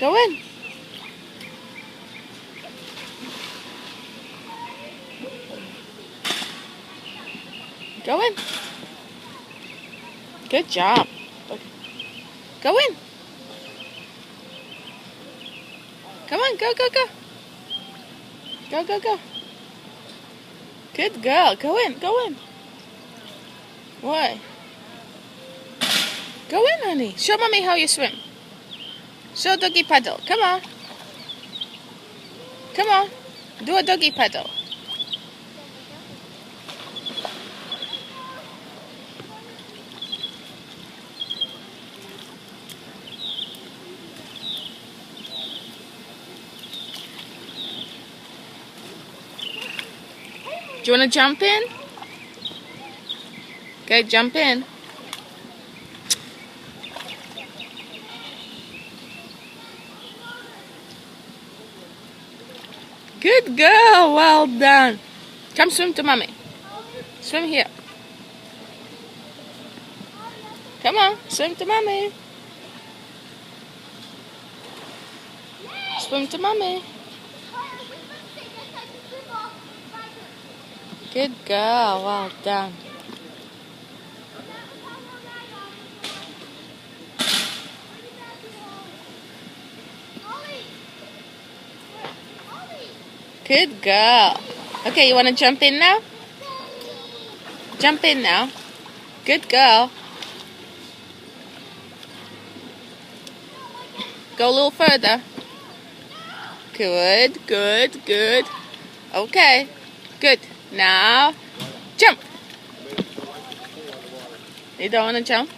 Go in. Go in. Good job. Go in. Come on, go, go, go. Go, go, go. Good girl. Go in, go in. Why? Go in, honey. Show mommy how you swim. Show doggy paddle. Come on. Come on. Do a doggy paddle. Do you want to jump in? Okay, jump in. Good girl, well done. Come swim to mommy. Swim here. Come on, swim to mommy. Swim to mommy. Good girl, well done. Good girl. Okay, you want to jump in now? Jump in now. Good girl. Go a little further. Good, good, good. Okay, good. Now, jump. You don't want to jump?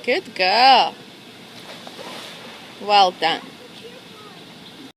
Good girl. Well done.